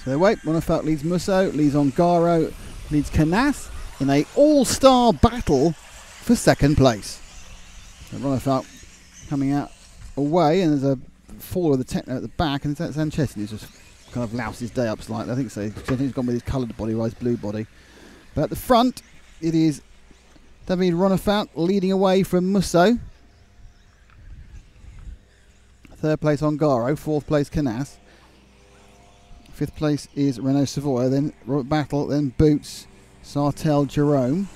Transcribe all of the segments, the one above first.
So they wait. Ronafalk leads Musso, leads Ongaro, leads Canas in a all-star battle for second place. So Ronafalk coming out away, and there's a fall of the techno at the back, and it's Sanchez who's just kind of loused his day up slightly. I think so. He's gone with his coloured body, or his blue body. But at the front, it is David Ronafalk leading away from Musso. Third place Ongaro, fourth place Canas. Fifth place is Renault Savoy, then Robert Battle, then Boots, Sartell, Jerome.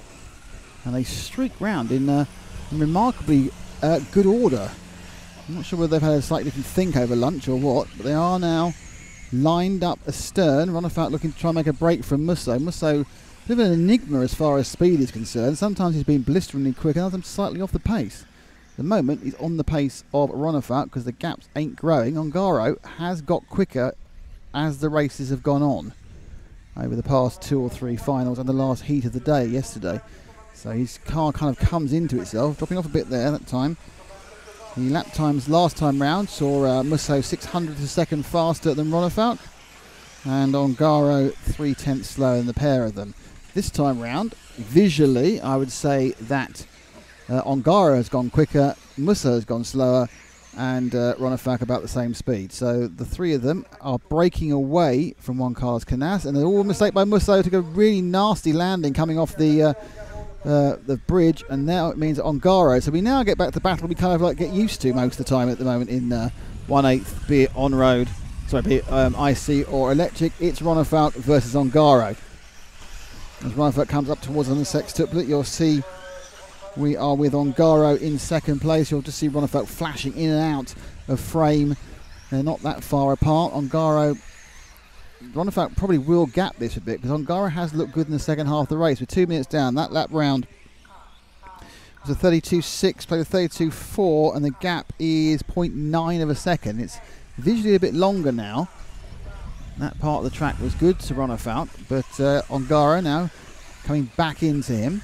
And they streak round in remarkably good order. I'm not sure whether they've had a slightly different think over lunch or what, but they are now lined up astern. Ronafalk looking to try and make a break from Musso. Musso, a bit of an enigma as far as speed is concerned. Sometimes he's been blisteringly quick, and sometimes slightly off the pace. At the moment, he's on the pace of Ronafalk because the gaps ain't growing. Ongaro has got quicker as the races have gone on over the past 2 or 3 finals and the last heat of the day yesterday. So his car kind of comes into itself, dropping off a bit there that time. The lap times last time round saw Musso 600 a second faster than Ronafalk, and Ongaro 3/10 slower than the pair of them. This time round, visually, I would say that Ongaro has gone quicker, Musso has gone slower, and Ronafalk about the same speed. So the three of them are breaking away from one car's Canas, and all a mistake by Musso to go really nasty landing coming off the bridge, and now it means Ongaro. So we now get back to the battle we kind of like get used to most of the time at the moment in 1/8, be it on road, sorry, be it IC or electric. It's Ronafalk versus Ongaro. As Ronafalk comes up towards on the sextuplet, you'll see we are with Ongaro in second place. You'll just see Ronafalk flashing in and out of frame. They're not that far apart. Ronafalk probably will gap this a bit because Ongaro has looked good in the second half of the race. With 2 minutes down, that lap round was a 32.6, played a 32.4, and the gap is 0.9 of a second. It's visually a bit longer now. That part of the track was good to Ronafalk, but Ongaro now coming back into him.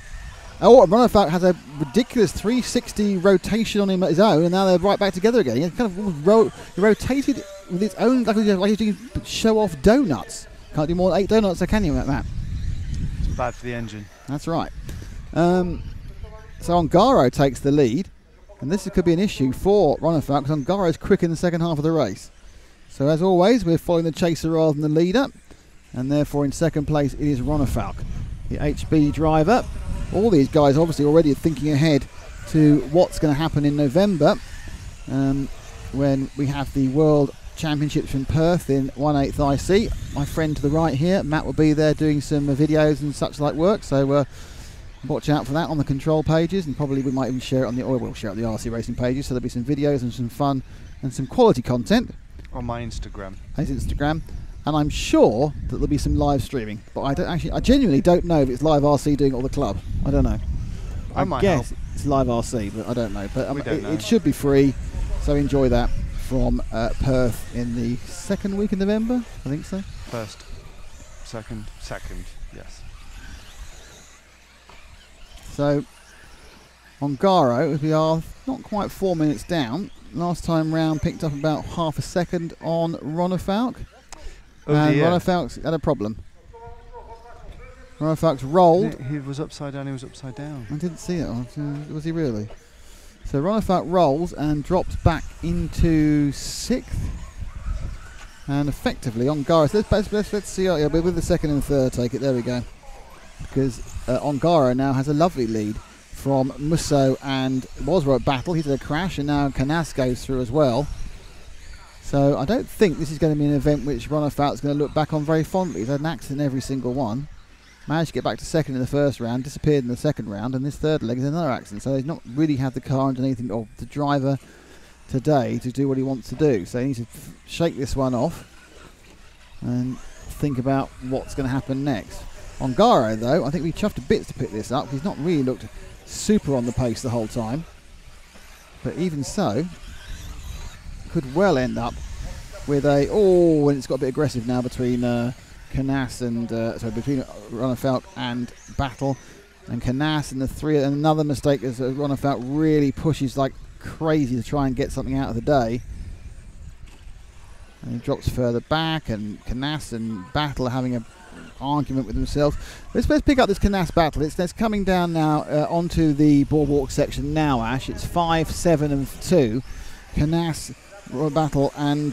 Oh, Ronafalk has a ridiculous 360 rotation on him at his own, and now they're right back together again. He kind of rotated with its own, like he's doing show-off donuts. Can't do more than 8 donuts, can you, at that? It's bad for the engine. That's right. So Ongaro takes the lead, and this could be an issue for Ronafalk because Ongaro's quick in the second half of the race. So as always, we're following the chaser rather than the leader, and therefore in second place it is Ronafalk, the HB driver. All these guys obviously already are thinking ahead to what's going to happen in November when we have the World Championships in Perth in 1/8 IC. My friend to the right here, Matt, will be there doing some videos and such like work, so watch out for that on the control pages, and probably we might even share it on the we'll share it on the RC Racing pages, so there'll be some videos and some fun and some quality content on my Instagram. His Instagram. And I'm sure that there'll be some live streaming, but I genuinely don't know if it's live RC doing it or the club. I don't know. I guess it's live RC, but I don't know. But it should be free, so enjoy that from Perth in the second week in November. I think so. Second, yes. So Ongaro, we are not quite 4 minutes down. Last time round picked up about half a second on Ronafalk. And Ronafalk's had a problem. Ronafalk's rolled. He was upside down, he was upside down. I didn't see it. Was he really? So Ronafalk rolls and drops back into 6th. And effectively Ongaro. So let's see. Yeah, with the second and third take it. There we go. Because Ongaro now has a lovely lead from Musso and Wasrow Battle. He did a crash, and now Canas goes through as well. So I don't think this is going to be an event which Ronafalk's going to look back on very fondly. He's had an accident in every single one. Managed to get back to second in the first round, disappeared in the second round, and this third leg is another accident. So he's not really had the car underneath him, or the driver today, to do what he wants to do. So he needs to shake this one off and think about what's going to happen next. Ongaro, though, I think we chuffed to bits to pick this up. He's not really looked super on the pace the whole time. But even so, could well end up with a and it's got a bit aggressive now between Canas and between Ronafalk and Battle, and Canas and the three. And another mistake is that Ronafalk really pushes like crazy to try and get something out of the day. And he drops further back, and Canas and Battle are having an argument with themselves. Let's pick up this Canas battle. It's coming down now onto the boardwalk section now, Ash. It's 5, 7 and 2. Canas, Royal Battle and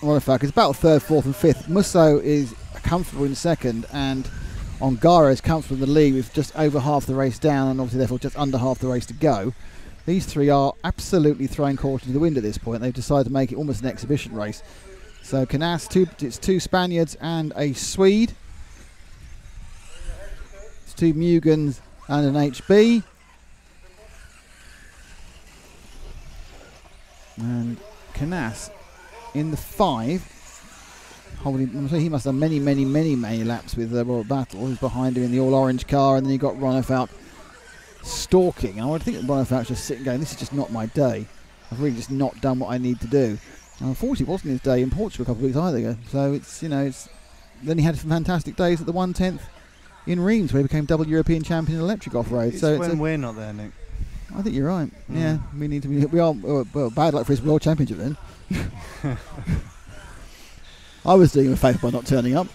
Ronafalk. It's battle 3rd, 4th and 5th. Musso is comfortable in 2nd, and Ongaro is comfortable in the lead with just over half the race down, and obviously therefore just under half the race to go. These three are absolutely throwing caution to the wind at this point. They've decided to make it almost an exhibition race. So Canas, it's 2 Spaniards and a Swede. It's 2 Mugans and an HB. And Canas in the 5, holding, he must have many laps with Royal Battle, who's behind him in the all-orange car, and then you've got Ronafalk stalking. I would think that Ronafalk's just sitting going, this is just not my day. I've really just not done what I need to do. And unfortunately, it wasn't his day in Portugal a couple of weeks either. So it's, then he had some fantastic days at the 1/10 in Reims, where he became double European champion in electric off-road. So when we're not there, Nick. I think you're right. Yeah, we need to be. We are well. Bad luck for his world championship then. I was doing him a favour by not turning up.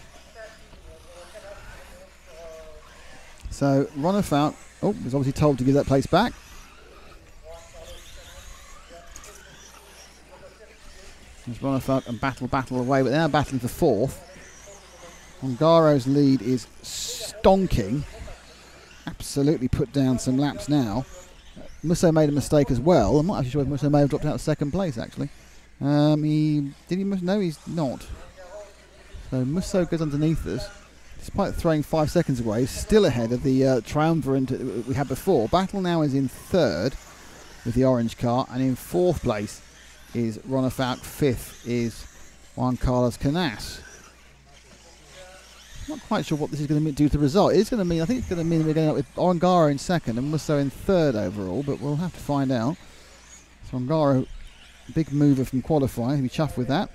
So Ronafalk, was obviously told to give that place back. There's Ronafalk and Battle away, but they're now battling for 4th. Ongaro's lead is stonking. Absolutely put down some laps now. Musso made a mistake as well. I'm not actually sure if Musso may have dropped out of 2nd place actually. No, he's not. So Musso goes underneath us, despite throwing 5 seconds away. Still ahead of the triumvirate we had before. Battle now is in 3rd with the orange car, and in 4th place is Ronafalk. 5th is Juan Carlos Canas. Not quite sure what this is going to do to the result. It's going to mean, I think it's going to mean we're going up with Ongaro in 2nd and Musso in 3rd overall, but we'll have to find out. So Ongaro, big mover from qualifying, he'll be chuffed with that.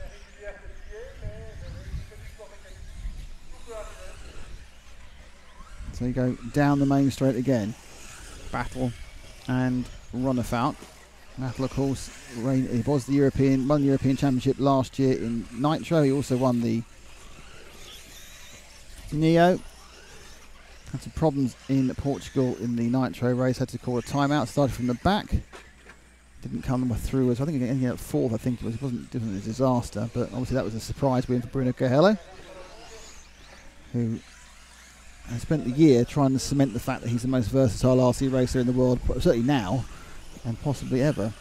So you go down the main straight again. Battle and Ronafalk. Battle, of course, he was the won the European Championship last year in Nitro. He also won the Neo. Had some problems in Portugal in the Nitro race. Had to call a timeout. Started from the back. Didn't come through as I think he ended up 4th. I think it was. It wasn't a disaster, but obviously that was a surprise win for Bruno Coelho, who has spent the year trying to cement the fact that he's the most versatile RC racer in the world, certainly now and possibly ever.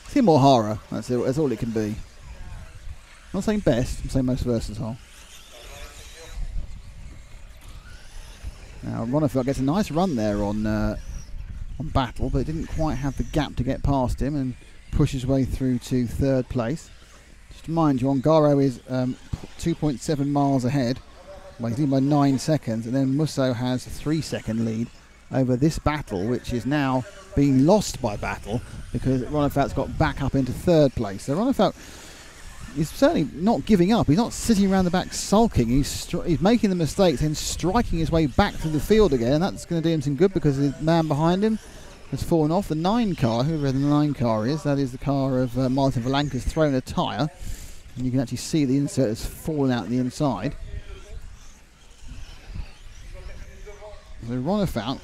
Tim O'Hara, that's all it can be. I'm not saying best, I'm saying most versatile. Now Ronafalk gets a nice run there on Battle, but didn't quite have the gap to get past him and push his way through to 3rd place. Just to mind you, Ongaro is 2.7 miles ahead. Well, he's leading by 9 seconds, and then Musso has a 3-second lead over this Battle, which is now being lost by Battle because Ronafalk's got back up into 3rd place. So Ronafalk is certainly not giving up. He's not sitting around the back sulking. He's making the mistakes and striking his way back through the field again, and that's going to do him some good because the man behind him has fallen off. The 9 car, whoever the 9 car is, that is the car of Martin Valanka, has thrown a tyre, and you can actually see the insert has fallen out the inside. So Ronafalk,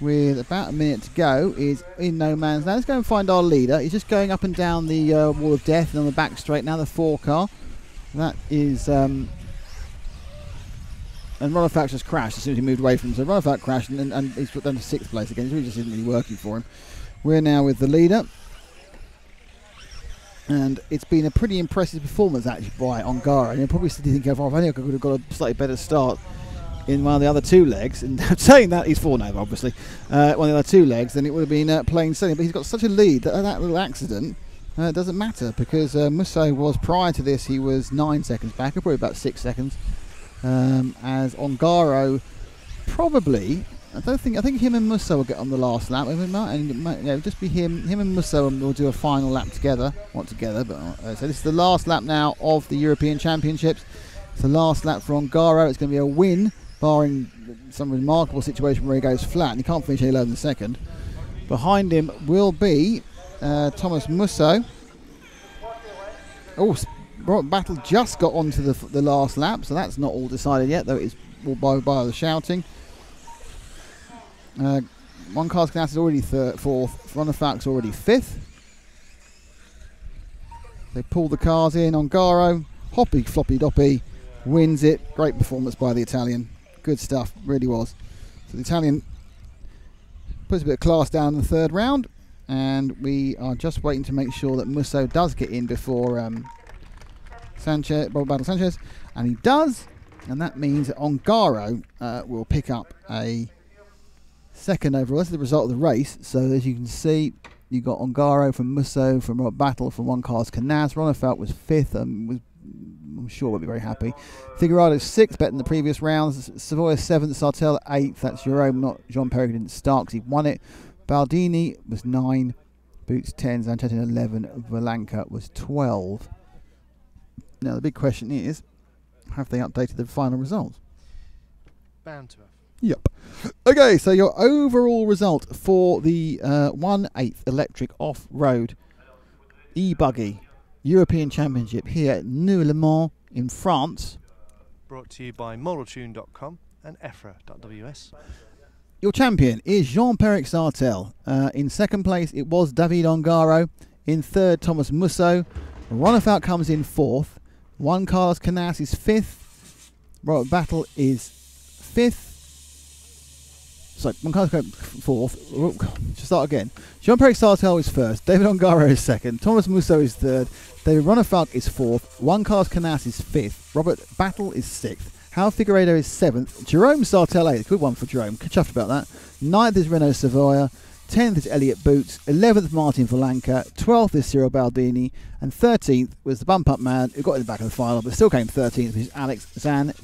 with about a minute to go, is in no man's land. Let's go and find our leader. He's just going up and down the wall of death and on the back straight now, the 4 car. That is... and Ronafalk just crashed as soon as he moved away from him. So Ronafalk crashed and he's put down to 6th place again. It really just isn't really working for him. We're now with the leader. And it's been a pretty impressive performance actually by Ongaro. And you're probably sitting thinking, oh, I could have got a slightly better start in one of the other 2 legs, and saying that he's 4 now obviously, one of the other 2 legs, then it would have been plain sailing, but he's got such a lead that that little accident doesn't matter, because Musso was, prior to this, he was 9 seconds back, or probably about 6 seconds, as Ongaro probably, I think him and Musso will get on the last lap, and it might just be him and Musso, and we'll do a final lap together, not together, but so this is the last lap now of the European Championships. It's the last lap for Ongaro. It's going to be a win, barring some remarkable situation where he goes flat and he can't finish any lower than 2nd. Behind him will be Thomas Musso. Oh, Battle just got onto the last lap, so that's not all decided yet, though it is all by the shouting. One Car's Knass is already fourth. Runner Falk's already fifth. They pull the cars in. Ongaro, hoppy floppy doppy, wins it. Great performance by the Italian. Good stuff, really was. So the Italian puts a bit of class down in the third round, and we are just waiting to make sure that Musso does get in before Battle Sanchez, and he does, and that means that Ongaro will pick up a second overall. That's the result of the race. So as you can see, you got Ongaro from Musso, from Robert Battle, from One Car's Knass. Ronefeld was fifth and I'm sure will be very happy. Figueroa sixth, better than the previous rounds. Savoy seventh, Sartell eighth. That's Jerome, not Jean-Pierre, who didn't start because he won it. Baldini was 9, Boots 10, Zanchetin 11, Valanka was 12. Now the big question is, have they updated the final results? Bound to have. Yep. Okay, so your overall result for the 1/8 electric off-road e-buggy European Championship here at Le Mans in France. Brought to you by modeltune.com and EFRA.ws. Your champion is Jean-Pierre Sartell. In second place, it was David Ongaro. In third, Thomas Musso. Ronefeld comes in fourth. One Carlos Knass is fifth. Robert Battle is fifth. Sorry, One Carlos fourth. To start again. Jean-Pierre Sartell is first. David Ongaro is second. Thomas Musso is third. David Ronefeld is fourth. One Carlos Knass is fifth. Robert Battle is sixth. Hal Figueiredo is 7th. Jerome Sartell 8th. Good one for Jerome. Chuffed about that. 9th is Renault Savoia. 10th is Elliot Boots. 11th Martin Valanka. 12th is Cyril Baldini. And 13th was the bump-up man who got in the back of the final but still came 13th, which is Alex Zanchetin.